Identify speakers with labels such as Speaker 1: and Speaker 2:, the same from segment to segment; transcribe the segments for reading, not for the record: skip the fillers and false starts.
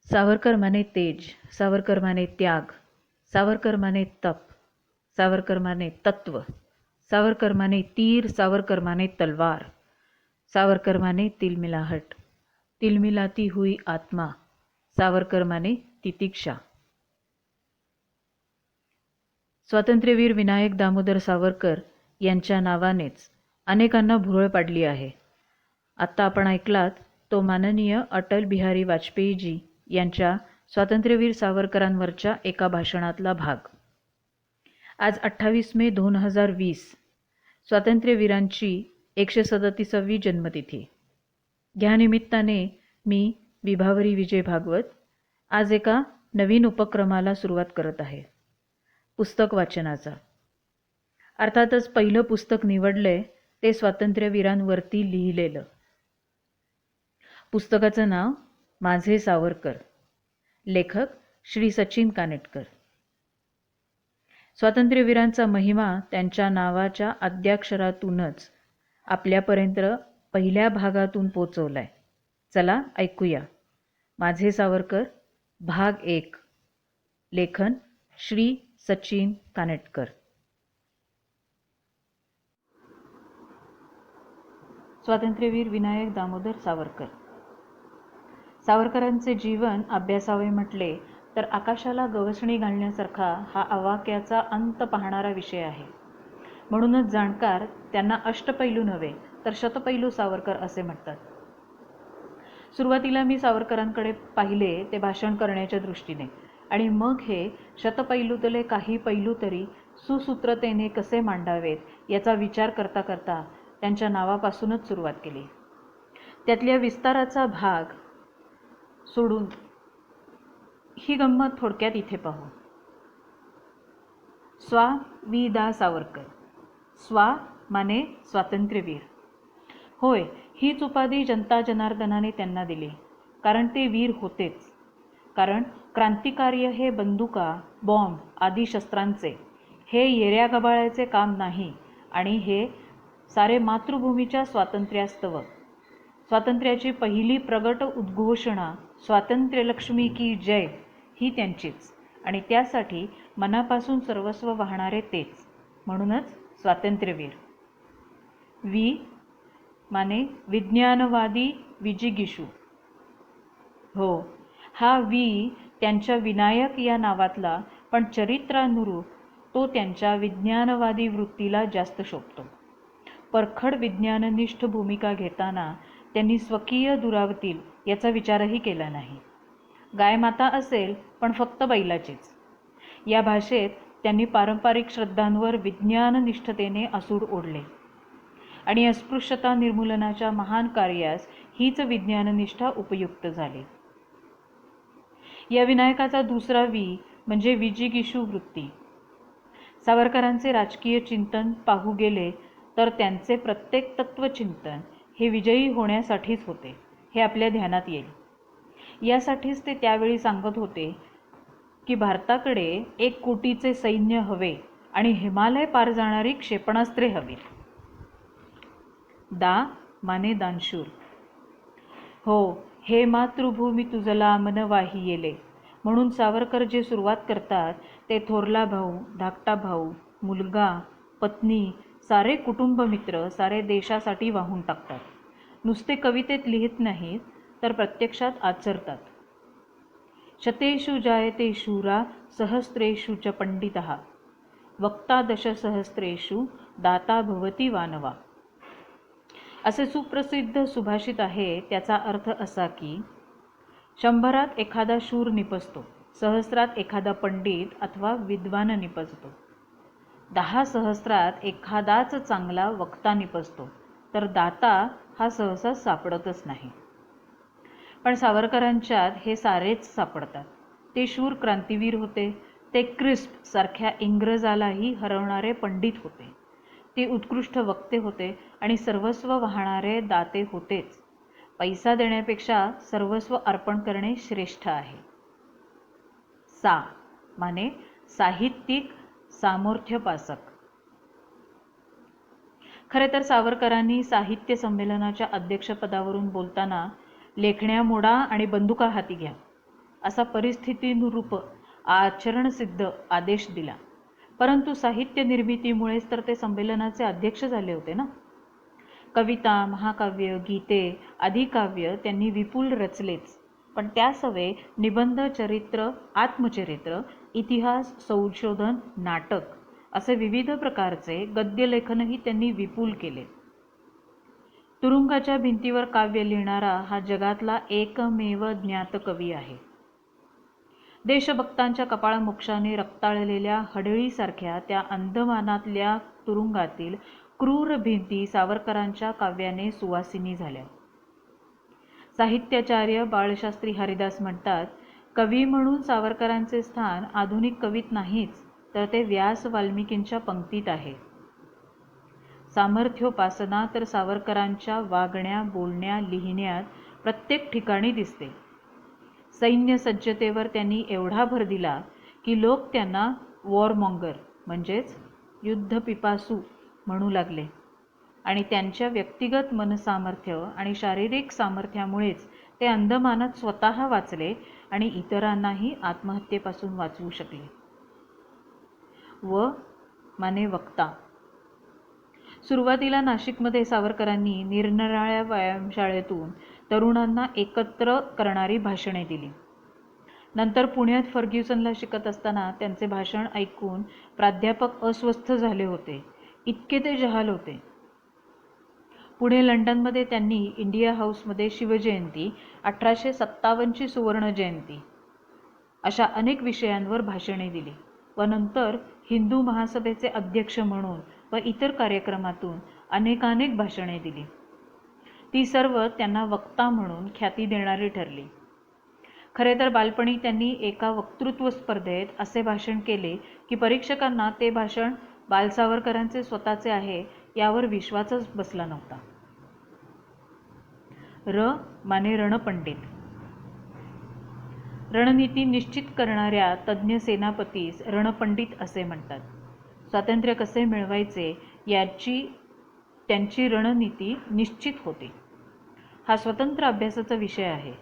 Speaker 1: सावरकर माने तेज, सावरकर माने त्याग, सावरकर माने तप, सावरकर माने तत्व, सावरकर माने तीर, सावरकर माने तलवार, सावरकर माने तिलमिलाहट, तिलमिलाती हुई आत्मा, सावरकर माने तितिक्षा. स्वातंत्र्यवीर विनायक दामोदर सावरकर यांच्या नावानेच अनेकांना भुरळ पाडली आहे. आत्ता आपण ऐकलात तो माननीय अटल बिहारी वाजपेयीजी यांच्या स्वातंत्र्यवीर सावरकरांवरच्या एका भाषणातला भाग. आज 28 मे 2020 स्वातंत्र्यवीरांची 137वी जन्मतिथी. ह्या निमित्ताने मी विभावरी विजय भागवत आज एका नवीन उपक्रमाला सुरुवात करत आहे, पुस्तक वाचनाचा. अर्थातच पहिलं पुस्तक निवडलंय ते स्वातंत्र्यवीरांवरती लिहिलेलं. पुस्तकाचं नाव माझे सावरकर, लेखक श्री सचिन कानेटकर. स्वातंत्र्यवीरांचा महिमा त्यांच्या नावाच्या आद्याक्षरातूनच आपल्यापर्यंत पहिल्या भागातून पोचवलाय. चला ऐकूया. माझे सावरकर भाग 1, लेखन श्री सचिन कानेटकर. स्वातंत्र्यवीर विनायक दामोदर सावरकर. सावरकरांचे जीवन अभ्यासावे म्हटले तर आकाशाला गवसणी घालण्यासारखा हा अवाक्याचा अंत पाहणारा विषय आहे. म्हणूनच जाणकार त्यांना अष्टपैलू नव्हे तर शतपैलू सावरकर असे म्हणतात. सुरुवातीला मी सावरकरांकडे पाहिले ते भाषण करण्याच्या दृष्टीने, आणि मग हे शतपैलूतले काही पैलू तरी सुसूत्रतेने कसे मांडावेत याचा विचार करता करता त्यांच्या नावापासूनच सुरुवात केली. त्यातल्या विस्ताराचा भाग सोडून ही गंमत थोडक्यात इथे पाहू. स्वा वि दा सावरकर. स्वा माने स्वातंत्र्यवीर. होय, हीच उपाधी जनता जनार्दनाने त्यांना दिली, कारण ते वीर होतेच. कारण क्रांतिकार्य हे बंदुका, बॉम्ब आदी शस्त्रांचे, हे येऱ्या गबाळाचे काम नाही, आणि हे सारे मातृभूमीच्या स्वातंत्र्यास्तव. स्वातंत्र्याची पहिली प्रगट उद्घोषणा स्वातंत्र्यलक्ष्मी की जय ही त्यांचीच, आणि त्यासाठी मनापासून सर्वस्व वाहणारे तेच. म्हणूनच स्वातंत्र्यवीर. वि माने विज्ञानवादी विजिगीषू. हो, हा वि त्यांच्या विनायक या नावातला, पण चरित्रानुरूप तो त्यांच्या विज्ञानवादी वृत्तीला जास्त शोभतो. परखड विज्ञाननिष्ठ भूमिका घेताना त्यांनी स्वकीय दुरावतील याचा विचारही केला नाही. गायमाता असेल पण फक्त बैलाचीच. या भाषेत त्यांनी पारंपरिक श्रद्धांवर विज्ञाननिष्ठतेने आसूड ओढले, आणि अस्पृश्यता निर्मूलनाच्या महान कार्यास हीच विज्ञाननिष्ठा उपयुक्त झाली. या विनायकाचा दुसरा वि म्हणजे विजिगीषू वृत्ती. सावरकरांचे राजकीय चिंतन पाहू गेले तर त्यांचे प्रत्येक तत्वचिंतन हे विजयी होण्यासाठीच होते, हे आपल्या ध्यानात येईल. यासाठीच ते त्यावेळी सांगत होते की भारताकडे 1 कोटीचे सैन्य हवे आणि हिमालय पार जाणारी क्षेपणास्त्रे हवीत. दा माने दानशूर. हो, हे मातृभूमी तुझला मन वाही येले. म्हणून सावरकर जे सुरुवात करतात ते थोरला भाऊ, धाकटा भाऊ, मुलगा, पत्नी, सारे कुटुंब मित्र, सारे देशासाठी वाहून टाकतात. नुसते कवितेत लिहित नाहीत तर प्रत्यक्षात आचरतात. शतेषु जायते शूरा सहस्रेषु च पंडितः वक्ता दशसहस्रेषु दाता भवति वानवा. असे सुप्रसिद्ध सुभाषित आहे. त्याचा अर्थ असा की 100त एखादा शूर निपजतो, 1000त एखादा पंडित अथवा विद्वान निपजतो, 10 सहस्रात एखादाच चांगला वक्ता निपजतो, तर दाता हा सहसा सापडतच नाही. पण सावरकरांच्यात हे सारेच सापडतात. ते शूर क्रांतिवीर होते, ते क्रिस्प सारख्या इंग्रजालाही हरवणारे पंडित होते, ते उत्कृष्ट वक्ते होते, आणि सर्वस्व वाहणारे दाते होतेच. पैसा देण्यापेक्षा सर्वस्व अर्पण करणे श्रेष्ठ आहे. सा माने साहित्यिक सामर्थ्यपासक. खरे तर सावरकरांनी साहित्य संमेलनाच्या अध्यक्षपदावरून बोलताना लेखण्या मोडा आणि बंदुका हाती घ्या असा परिस्थितीनुरूप आचरणसिद्ध आदेश दिला. परंतु साहित्य निर्मितीमुळेच तर ते संमेलनाचे अध्यक्ष झाले होते ना. कविता, महाकाव्य, गीते आदी काव्य त्यांनी विपुल रचलेच, पण त्यासवे निबंध, चरित्र, आत्मचरित्र, इतिहास, संशोधन, नाटक असे विविध प्रकारचे गद्यलेखनही त्यांनी विपुल केले. तुरुंगाच्या भिंतीवर काव्य लिहिणारा हा जगातला एकमेव ज्ञात कवी आहे. देशभक्तांच्या कपाळमोक्षाने रक्ताळलेल्या हडळीसारख्या त्या अंदमानातल्या तुरुंगातील क्रूर भिंती सावरकरांच्या काव्याने सुवासिनी झाल्या. साहित्याचार्य बाळशास्त्री हरिदास म्हणतात, कवी म्हणून सावरकरांचे स्थान आधुनिक कवीत नाहीच, तर ते व्यास वाल्मिकींच्या पंक्तीत आहे. सामर्थ्योपासना तर सावरकरांच्या वागण्या, बोलण्या, लिहिण्यात प्रत्येक ठिकाणी दिसते. सैन्य सज्जतेवर त्यांनी एवढा भर दिला की लोक त्यांना वॉरमॉंगर म्हणजेच युद्धपिपासू म्हणू लागले, आणि त्यांच्या व्यक्तिगत मनसामर्थ्य आणि शारीरिक सामर्थ्यामुळेच ते अंदमानात स्वतः वाचले आणि इतरांनाही आत्महत्येपासून वाचवू शकले. व माने वक्ता. सुरुवातीला नाशिकमध्ये सावरकरांनी निरनिराळ्या व्यायामशाळेतून तरुणांना एकत्र करणारी भाषणे दिली. नंतर पुण्यात फर्ग्युसनला शिकत असताना त्यांचे भाषण ऐकून प्राध्यापक अस्वस्थ झाले होते, इतके ते जहाल होते. पुढे लंडनमध्ये त्यांनी इंडिया हाऊसमध्ये शिवजयंती, 1857ची सुवर्ण जयंती अशा अनेक विषयांवर भाषणे दिली व नंतर हिंदू महासभेचे अध्यक्ष म्हणून व इतर कार्यक्रमातून अनेकानेक भाषणे दिली. ती सर्व त्यांना वक्ता म्हणून ख्याती देणारी ठरली. खरे तर बालपणी त्यांनी एका वक्तृत्व स्पर्धेत असे भाषण केले की परीक्षकांना ते भाषण बालसावरकरांचे स्वतःचे आहे यावर विश्वासच बसला नव्हता. र माने रणपंडित. रणनीती निश्चित करणाऱ्या तज्ज्ञ सेनापतीस रणपंडित असे म्हणतात. स्वातंत्र्य कसे मिळवायचे याची त्यांची रणनीती निश्चित होती. हा स्वतंत्र अभ्यासाचा विषय आहे.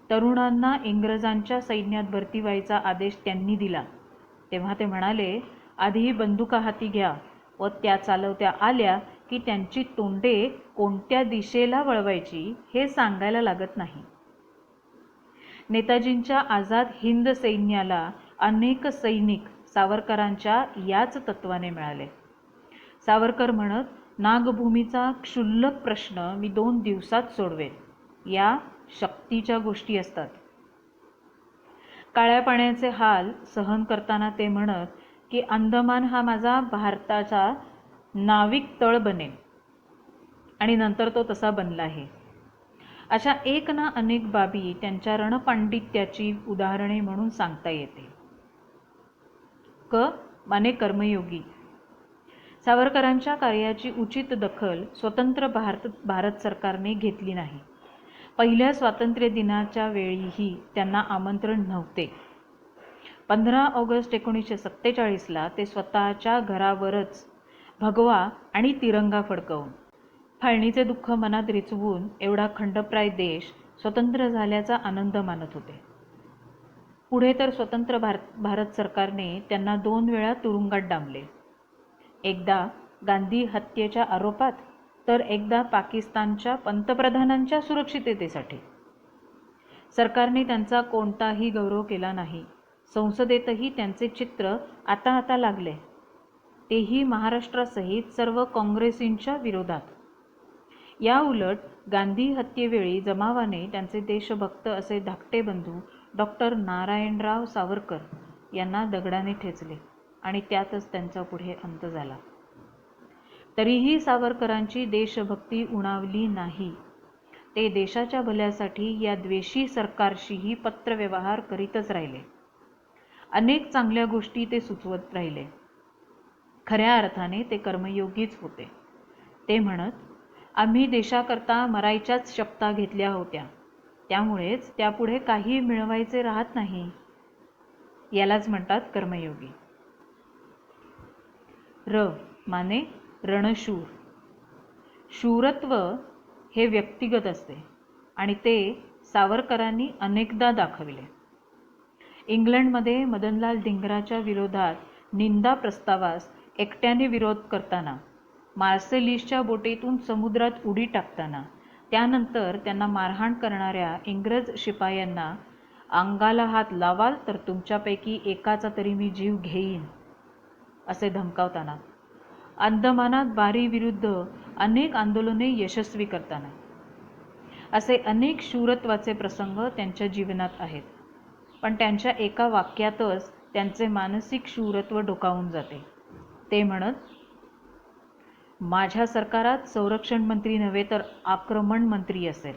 Speaker 1: तरुणांना इंग्रजांच्या सैन्यात भरती व्हायचा आदेश त्यांनी दिला तेव्हा ते म्हणाले, आधी बंदुका हाती घ्या व त्या चालवत्या आल्या की त्यांची तोंडे कोणत्या दिशेला वळवायची हे सांगायला लागत नाही. नेताजींच्या आझाद हिंद सैन्याला अनेक सैनिक सावरकरांच्या याच तत्वाने मिळाले. सावरकर म्हणत, नागभूमीचा क्षुल्लक प्रश्न मी 2 दिवसात सोडवेन. या शक्तीच्या गोष्टी असतात. काळ्या पाण्याचे हाल सहन करताना ते म्हणत की अंदमान हा माझा भारताचा नाविक तळ बनेल, आणि नंतर तो तसा बनलाही. अशा एक ना अनेक बाबी त्यांच्या रणपांडित्याची उदाहरणे म्हणून सांगता येते. क माने कर्मयोगी. सावरकरांच्या कार्याची उचित दखल स्वतंत्र भारत सरकारने घेतली नाही. पहिल्या स्वातंत्र्य दिनाच्या वेळीही त्यांना आमंत्रण नव्हते. 15 ऑगस्ट 1947ला ते स्वतःच्या घरावरच भगवा आणि तिरंगा फडकवून फाळणीचे दुःख मनात रिचवून एवढा खंडप्राय देश स्वतंत्र झाल्याचा आनंद मानत होते. पुढे तर स्वतंत्र भारत सरकारने त्यांना 2 वेळा तुरुंगात डांबले. एकदा गांधी हत्येच्या आरोपात, तर एकदा पाकिस्तानच्या पंतप्रधानांच्या सुरक्षिततेसाठी. सरकारने त्यांचा कोणताही गौरव केला नाही. संसदेतही त्यांचे चित्र आता लागले, तेही महाराष्ट्रासहित सर्व काँग्रेसींच्या विरोधात. या उलट गांधी हत्येवेळी जमावाने त्यांचे देशभक्त असे धाकटे बंधू डॉक्टर नारायणराव सावरकर यांना दगडाने ठेचले आणि त्यातच त्यांचा पुढे अंत झाला. तरीही सावरकरांची देशभक्ती उणावली नाही. ते देशाच्या भल्यासाठी या द्वेषी सरकारशीही पत्रव्यवहार करीतच राहिले. अनेक चांगल्या गोष्टी ते सुचवत राहिले. खऱ्या अर्थाने ते कर्मयोगीच होते. ते म्हणत, आम्ही देशाकरता मरायच्याच शपथा घेतल्या होत्या, त्यामुळेच त्यापुढे काही मिळवायचे राहत नाही. यालाच म्हणतात कर्मयोगी. र माने रणशूर. शूरत्व हे व्यक्तिगत असते आणि ते सावरकरांनी अनेकदा दाखविले. इंग्लंडमध्ये मदनलाल धिंगराच्या विरोधात निंदा प्रस्तावास एकट्याने विरोध करताना, मार्सेलिसच्या बोटीतून समुद्रात उडी टाकताना, त्यानंतर त्यांना मारहाण करणाऱ्या इंग्रज शिपायांना अंगाला हात लावाल तर तुमच्यापैकी एकाचा तरी मी जीव घेईन असे धमकावताना, अंदमानात बारी विरुद्ध अनेक आंदोलने यशस्वी करताना, असे अनेक शूरत्वाचे प्रसंग त्यांच्या जीवनात आहेत. पण त्यांच्या एका वाक्यातच त्यांचे मानसिक शूरत्व डोकावून जाते. ते म्हणत, माझ्या सरकारात संरक्षण मंत्री नव्हे तर आक्रमण मंत्री असेल.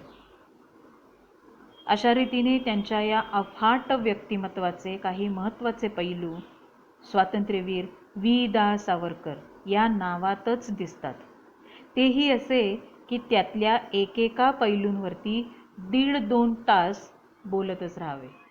Speaker 1: अशा रीतीने त्यांच्या या अफाट व्यक्तिमत्वाचे काही महत्त्वाचे पैलू स्वातंत्र्यवीर वी. दा. सावरकर या नावातच दिसतात. तेही असे की त्यातल्या एकेका पैलूंवरती 1.5-2 तास बोलतच राहावे.